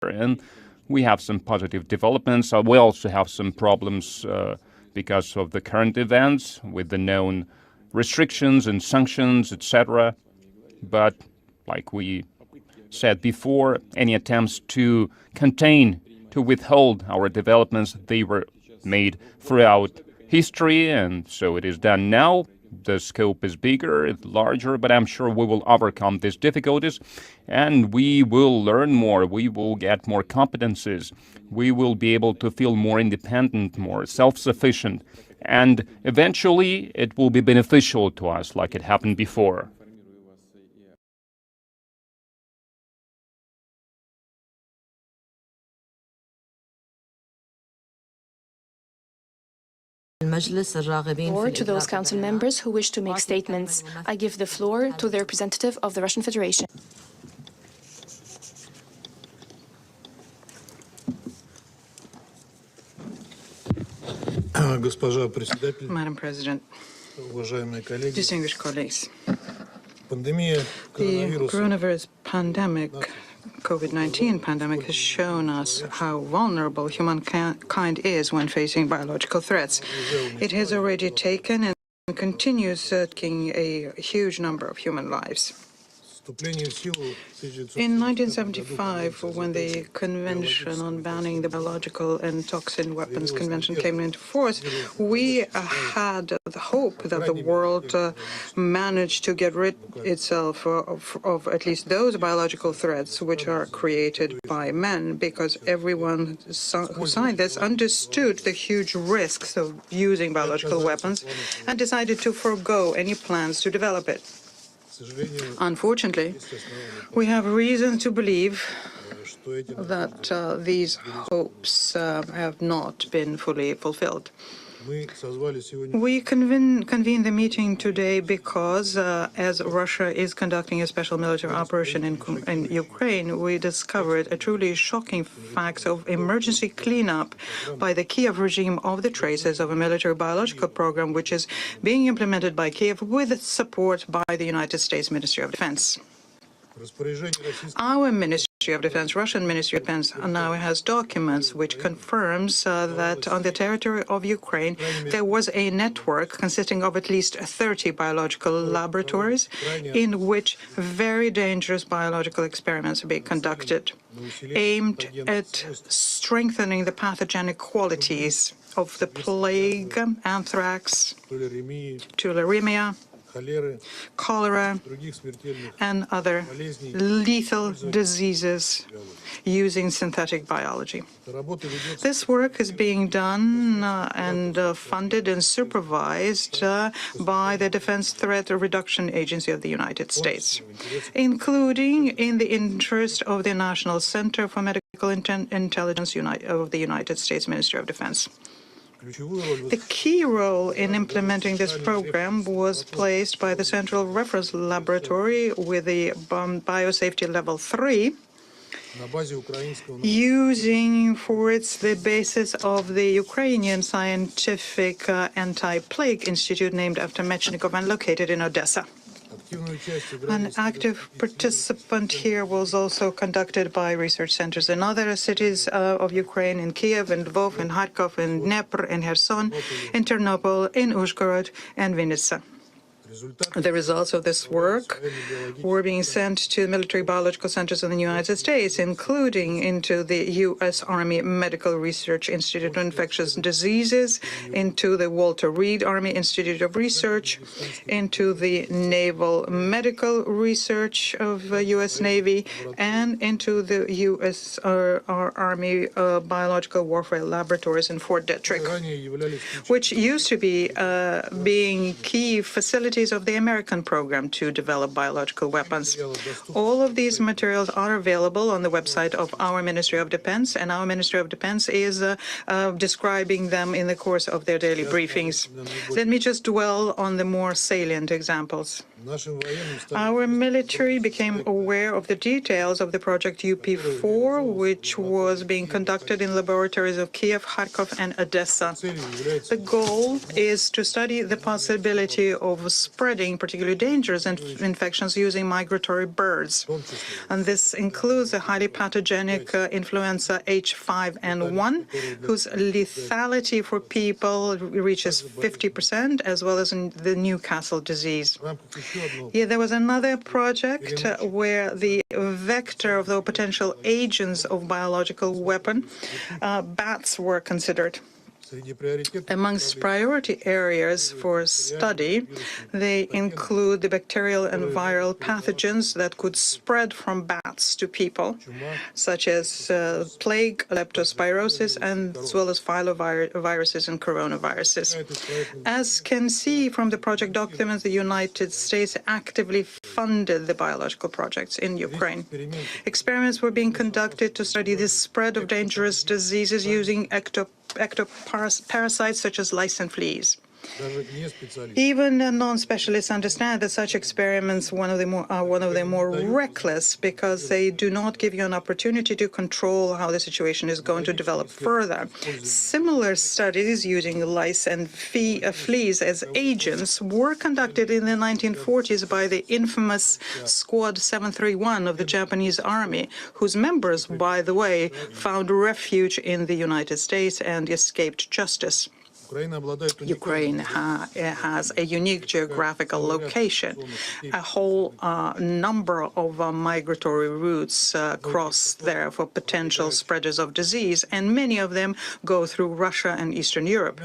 And we have some positive developments. We also have some problems because of the current events with the known restrictions and sanctions, etc. But like we said before, any attempts to contain, to withhold our developments, they were made throughout history, and so it is done now. The scope is bigger, it's larger, but I'm sure we will overcome these difficulties, and we will learn more, we will get more competencies, we will be able to feel more independent, more self-sufficient, and eventually it will be beneficial to us like it happened before. Or to those council members who wish to make statements. I give the floor to the representative of the Russian Federation. Madam President, distinguished colleagues, the coronavirus pandemic, COVID-19 pandemic, has shown us how vulnerable humankind is when facing biological threats. It has already taken and continues taking a huge number of human lives. In 1975, when the Convention on Banning the Biological and Toxin Weapons Convention came into force, we had the hope that the world managed to get rid itself of at least those biological threats which are created by men, because everyone who signed this understood the huge risks of using biological weapons and decided to forego any plans to develop it. Unfortunately, we have reason to believe that these hopes have not been fully fulfilled. We convened the meeting today because, as Russia is conducting a special military operation in Ukraine, we discovered a truly shocking fact of emergency cleanup by the Kiev regime of the traces of a military biological program which is being implemented by Kiev with support by the United States Ministry of Defense. Our Ministry of Defense, Russian Ministry of Defense, now has documents which confirms that on the territory of Ukraine there was a network consisting of at least 30 biological laboratories in which very dangerous biological experiments are being conducted, aimed at strengthening the pathogenic qualities of the plague, anthrax, tularemia, cholera, and other lethal diseases using synthetic biology. This work is being done and funded and supervised by the Defense Threat Reduction Agency of the United States, including in the interest of the National Center for Medical Intelligence of the United States Ministry of Defense. The key role in implementing this program was placed by the Central Reference Laboratory with the Biosafety Level 3, using for its the basis of the Ukrainian Scientific Anti-Plague Institute named after Mechnikov and located in Odessa. An active participant here was also conducted by research centers in other cities of Ukraine, in Kiev, in Lvov, in Kharkov, in Dnepr, in Kherson, in Ternopil, in Uzhhorod, and Vinnytsia. The results of this work were being sent to military biological centers in the United States, including into the U.S. Army Medical Research Institute of Infectious Diseases, into the Walter Reed Army Institute of Research, into the Naval Medical Research of the U.S. Navy, and into the U.S. Army Biological Warfare Laboratories in Fort Detrick, which used to be being key facilities of the American program to develop biological weapons. All of these materials are available on the website of our Ministry of Defense, and our Ministry of Defense is describing them in the course of their daily briefings. Let me just dwell on the more salient examples. Our military became aware of the details of the project UP4, which was being conducted in laboratories of Kiev, Kharkov, and Odessa. The goal is to study the possibility of spreading particularly dangerous infections using migratory birds. And this includes a highly pathogenic influenza H5N1, whose lethality for people reaches 50%, as well as in the Newcastle disease. Yeah, there was another project where the vector of the potential agents of biological weapon, bats, were considered. Amongst priority areas for study, they include the bacterial and viral pathogens that could spread from bats to people, such as plague, leptospirosis, and as well as filoviruses and coronaviruses. As can see from the project documents, the United States actively funded the biological projects in Ukraine. Experiments were being conducted to study the spread of dangerous diseases using ectoparasites such as lice and fleas. Even non-specialists understand that such experiments are one of the more reckless because they do not give you an opportunity to control how the situation is going to develop further. Similar studies using lice and fleas as agents were conducted in the 1940s by the infamous Squad 731 of the Japanese Army, whose members, by the way, found refuge in the United States and escaped justice. Ukraine has a unique geographical location. A whole number of migratory routes cross there for potential spreaders of disease, and many of them go through Russia and Eastern Europe.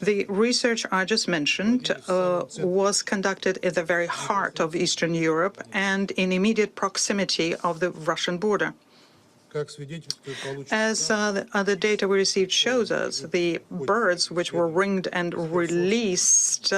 The research I just mentioned was conducted at the very heart of Eastern Europe and in immediate proximity of the Russian border. As the data we received shows us, the birds which were ringed and released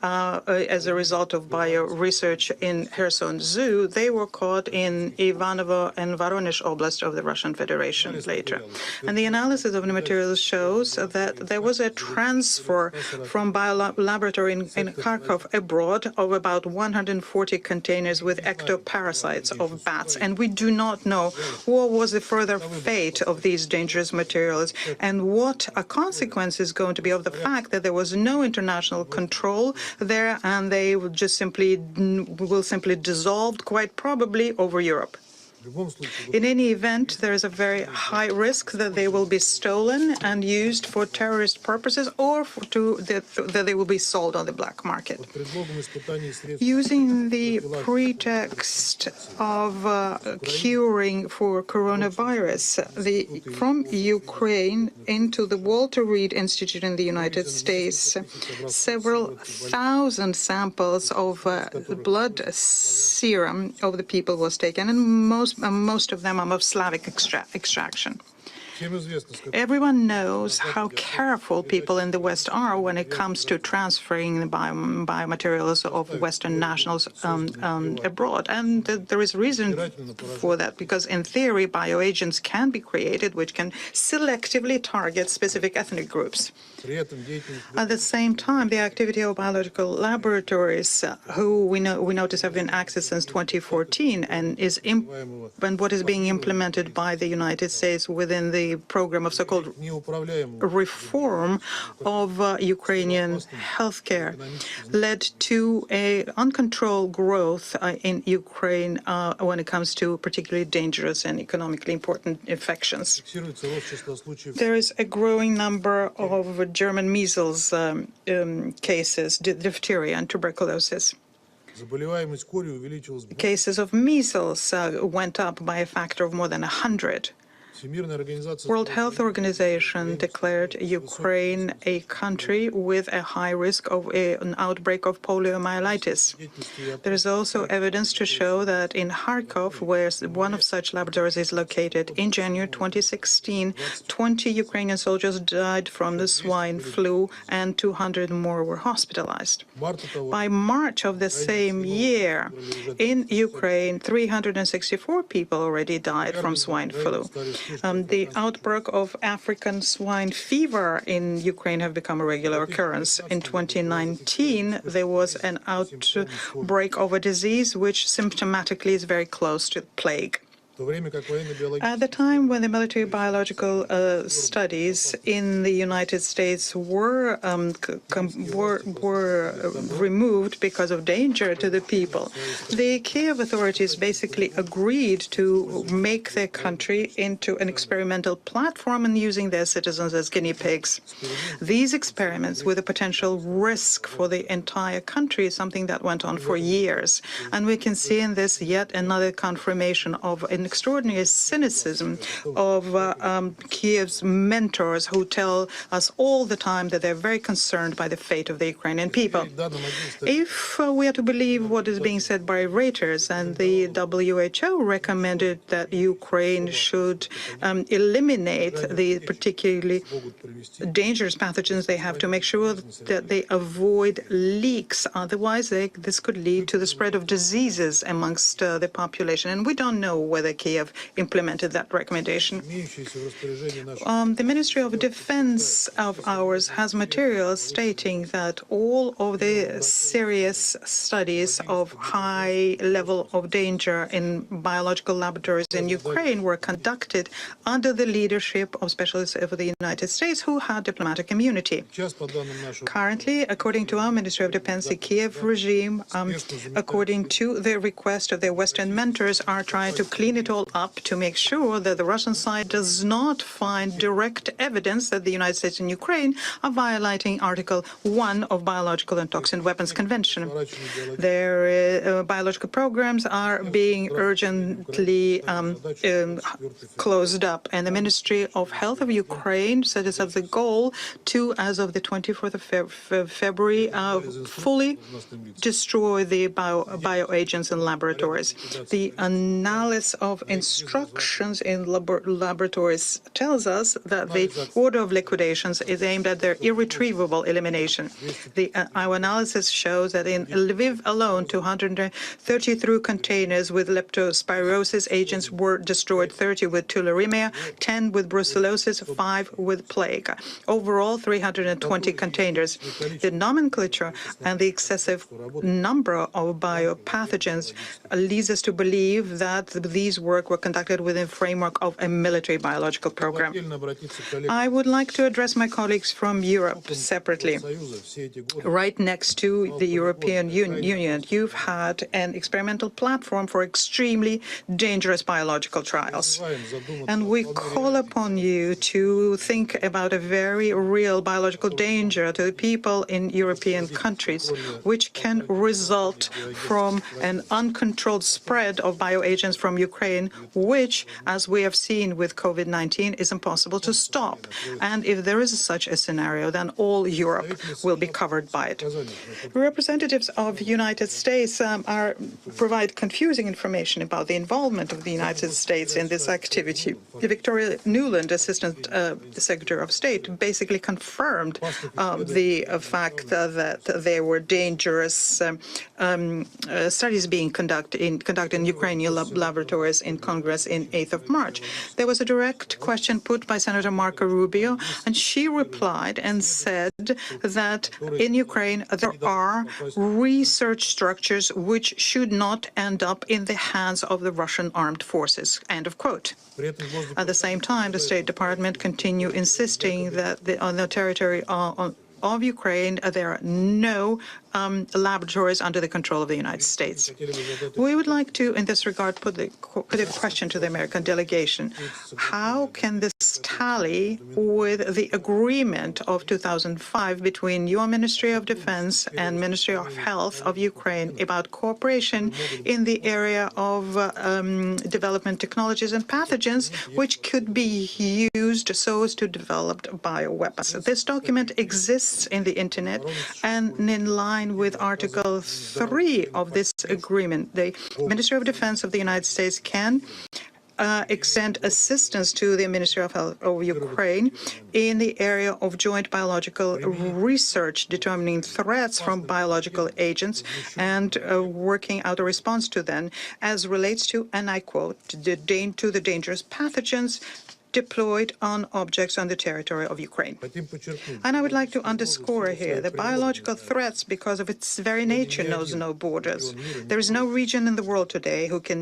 as a result of bio-research in Kherson Zoo, they were caught in Ivanovo and Voronezh Oblast of the Russian Federation later. And the analysis of the materials shows that there was a transfer from biolaboratory in Kharkov abroad of about 140 containers with ectoparasites of bats. And we do not know what was the further fate of these dangerous materials and what a consequence is going to be of the fact that there was no international control there and they will simply dissolve, quite probably, over Europe. In any event, there is a very high risk that they will be stolen and used for terrorist purposes or that they will be sold on the black market. Using the pretext of curing for coronavirus, from Ukraine into the Walter Reed Institute in the United States, several thousand samples of blood serum of the people was taken, and most of them are of Slavic extraction. Everyone knows how careful people in the West are when it comes to transferring biomaterials of Western nationals abroad. And there is reason for that, because in theory, bioagents can be created which can selectively target specific ethnic groups. At the same time, the activity of biological laboratories, who we notice have been active since 2014, and what is being implemented by the United States within the program of so-called reform of Ukrainian healthcare, led to an uncontrolled growth in Ukraine when it comes to particularly dangerous and economically important infections. There is a growing number of German measles cases, diphtheria and tuberculosis. Cases of measles went up by a factor of more than 100. World Health Organization declared Ukraine a country with a high risk of an outbreak of poliomyelitis. There is also evidence to show that in Kharkov, where one of such laboratories is located, in January 2016, 20 Ukrainian soldiers died from the swine flu and 200 more were hospitalized. By March of the same year, in Ukraine, 364 people already died from swine flu. The outbreak of African swine fever in Ukraine have become a regular occurrence. In 2019, there was an outbreak of a disease which symptomatically is very close to plague. At the time when the military biological studies in the United States were removed because of danger to the people, the Kiev authorities basically agreed to make their country into an experimental platform and using their citizens as guinea pigs. These experiments with a potential risk for the entire country is something that went on for years. And we can see in this yet another confirmation of an extraordinary cynicism of Kiev's mentors who tell us all the time that they're very concerned by the fate of the Ukrainian people. If we are to believe what is being said by Reuters, and the WHO recommended that Ukraine should eliminate the particularly dangerous pathogens they have to make sure that they avoid leaks. Otherwise, this could lead to the spread of diseases amongst the population. And we don't know whether Kiev implemented that recommendation. The Ministry of Defense of ours has materials stating that all of the serious studies of high level of danger in biological laboratories in Ukraine were conducted under the leadership of specialists of the United States who had diplomatic immunity. Currently, according to our Ministry of Defense, the Kiev regime, according to the request of their Western mentors, are trying to clean it all up to make sure that the Russian side does not find direct evidence that the United States and Ukraine are violating Article 1 of Biological and Toxin Weapons Convention. Their biological programs are being urgently closed up, and the Ministry of Health of Ukraine set us up the goal to, as of the 24th of February, fully destroy the bioagents in laboratories. The analysis of instructions in laboratories tells us that the order of liquidations is aimed at their irretrievable elimination. Our analysis shows that in Lviv alone, 233 containers with leptospirosis agents were destroyed, 30 with tularemia, 10 with brucellosis, 5 with plague. Overall, 320 containers. The nomenclature and the excessive number of biopathogens leads us to believe that these work were conducted within the framework of a military biological program. I would like to address my colleagues from Europe separately. Right next to the European Union, you've had an experimental platform for extremely dangerous biological trials. And we call upon you to think about a very real biological danger to the people in European countries, which can result from an uncontrolled spread of bioagents from Ukraine, which, as we have seen with COVID-19, is impossible to stop. And if there is such a scenario, then all Europe will be covered by it. Representatives of the United States provide confusing information about the involvement of the United States in this activity. Victoria Nuland, Assistant Secretary of State, basically confirmed the fact that there were dangerous studies being conducted in Ukrainian laboratories in Congress in 8th of March. There was a direct question put by Senator Marco Rubio, and she replied and said that in Ukraine there are research structures which should not end up in the hands of the Russian armed forces. End of quote. At the same time, the State Department continue insisting that on the territory of Ukraine, there are no laboratories under the control of the United States. We would like to, in this regard, put a question to the American delegation. How can this tally with the agreement of 2005 between your Ministry of Defense and Ministry of Health of Ukraine about cooperation in the area of development technologies and pathogens, which could be used so as to develop bioweapons? This document exists in the internet, and in line with Article 3 of this agreement, the Ministry of Defense of the United States can extend assistance to the Ministry of Health of Ukraine in the area of joint biological research, determining threats from biological agents and working out a response to them as relates to, and I quote, to the dangerous pathogens deployed on objects on the territory of Ukraine. And I would like to underscore here that biological threats, because of its very nature, knows no borders. There is no region in the world today who can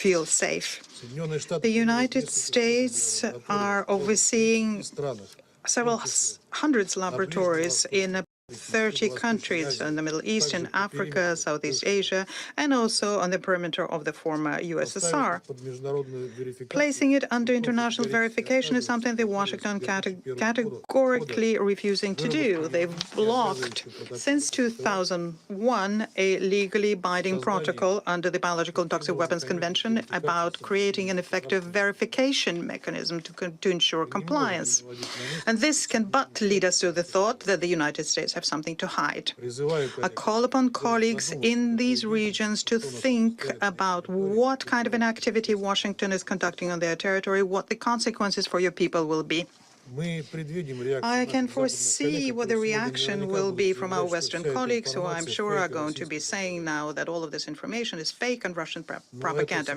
feel safe. The United States are overseeing several hundreds laboratories in 30 countries in the Middle East and Africa, Southeast Asia, and also on the perimeter of the former USSR. Placing it under international verification is something that Washington categorically refusing to do. They've blocked, since 2001, a legally binding protocol under the Biological and Toxic Weapons Convention about creating an effective verification mechanism to ensure compliance. And this can but lead us to the thought that the United States have something to hide. I call upon colleagues in these regions to think about what kind of an activity Washington is conducting on their territory, what the consequences for your people will be. I can foresee what the reaction will be from our Western colleagues, who I'm sure are going to be saying now that all of this information is fake and Russian propaganda.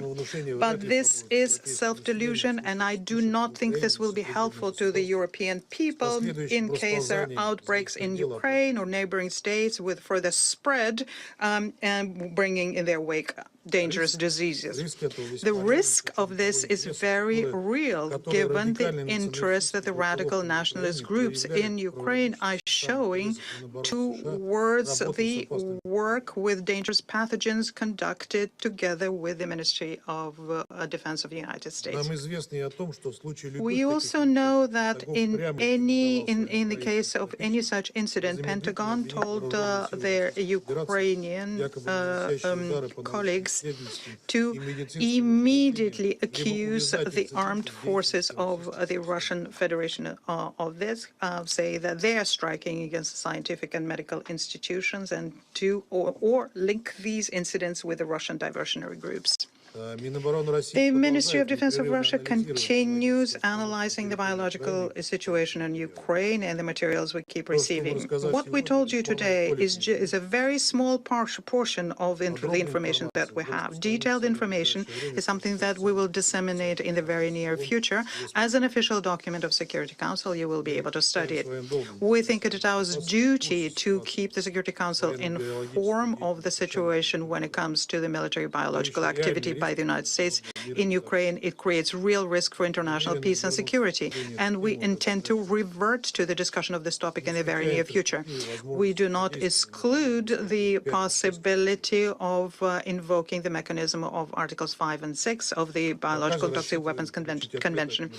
But this is self-delusion, and I do not think this will be helpful to the European people in case there are outbreaks in Ukraine or neighboring states with further spread and bringing in their wake dangerous diseases. The risk of this is very real, given the interest that the radical nationalist groups in Ukraine are showing towards the work with dangerous pathogens conducted together with the Ministry of Defense of the United States. We also know that in the case of any such incident, Pentagon told their Ukrainian colleagues to immediately accuse the armed forces of the Russian Federation of this, say that they are striking against scientific and medical institutions, and or link these incidents with the Russian diversionary groups. The Ministry of Defense of Russia continues analyzing the biological situation in Ukraine and the materials we keep receiving. What we told you today is a very small portion of the information that we have. Detailed information is something that we will disseminate in the very near future. As an official document of Security Council, you will be able to study it. We think it is our duty to keep the Security Council informed of the situation when it comes to the military biological activity by the United States in Ukraine. It creates real risk for international peace and security, and we intend to revert to the discussion of this topic in the very near future. We do not exclude the possibility of invoking the mechanism of Articles 5 and 6 of the Biological and Toxic Weapons Convention.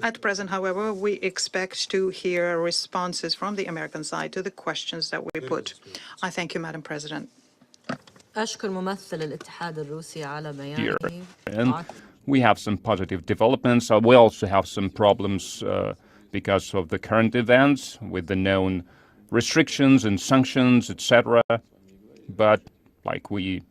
At present, however, we expect to hear responses from the American side to the questions that we put. I thank you, Madam President. And we have some positive developments. We also have some problems because of the current events with the known restrictions and sanctions, etc. But like we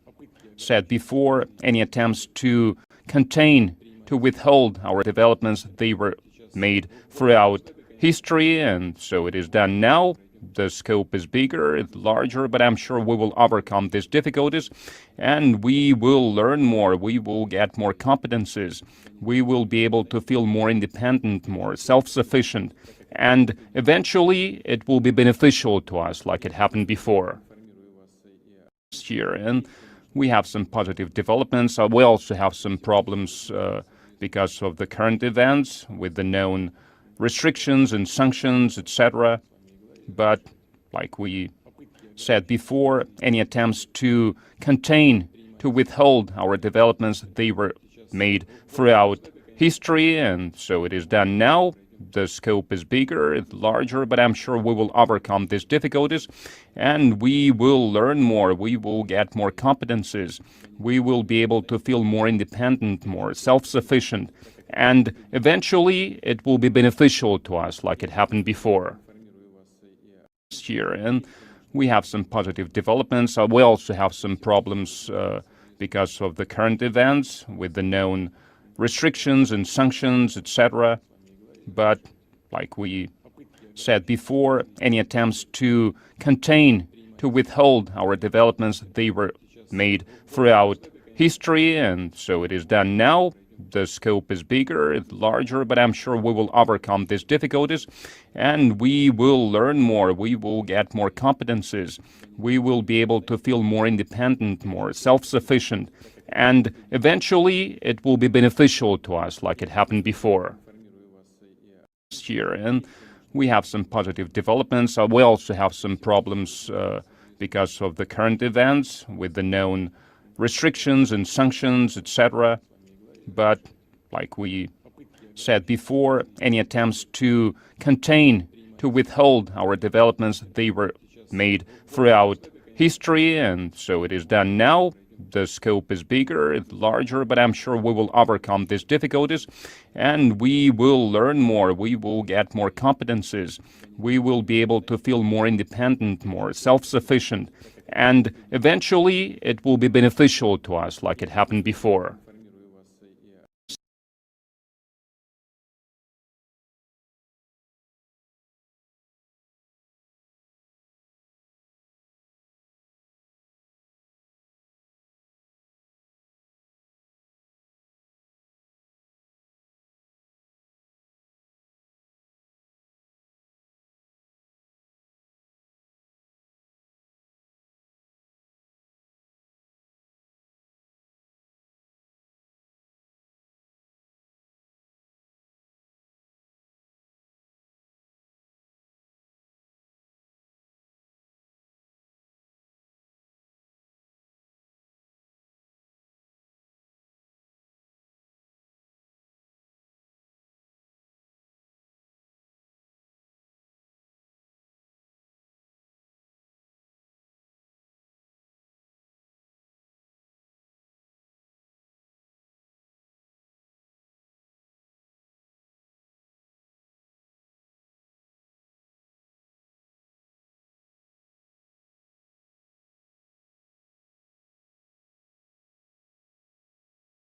said before, any attempts to contain, to withhold our developments, they were made throughout history, and so it is done now. The scope is bigger, it's larger, but I'm sure we will overcome these difficulties, and we will learn more, we will get more competencies, we will be able to feel more independent, more self-sufficient, and eventually it will be beneficial to us like it happened before this year. And we have some positive developments. We also have some problems because of the current events with the known restrictions and sanctions, etc. But like we said before, any attempts to contain, to withhold our developments, they were made throughout history, and so it is done now. The scope is bigger, it's larger, but I'm sure we will overcome these difficulties, and we will learn more, we will get more competencies, we will be able to feel more independent, more self-sufficient, and eventually it will be beneficial to us like it happened before this year. And we have some positive developments. We also have some problems because of the current events with the known restrictions and sanctions, etc. But like we said before, any attempts to contain, to withhold our developments, they were made throughout history, and so it is done now. the scope is bigger, it's larger, but I'm sure we will overcome these difficulties and we will learn more, we will get more competencies, we will be able to feel more independent, more self-sufficient, and eventually it will be beneficial to us like it happened before this year. And we have some positive developments. We also have some problems because of the current events with the known restrictions and sanctions, etc. But like we said before, any attempts to contain, to withhold our developments, they were made throughout history, and so it is done now. The scope is bigger, it's larger, but I'm sure we will overcome these difficulties and we will learn more, we will get more competencies, we will be able to feel more independent, more self-sufficient, and eventually it will be beneficial to us like it happened before.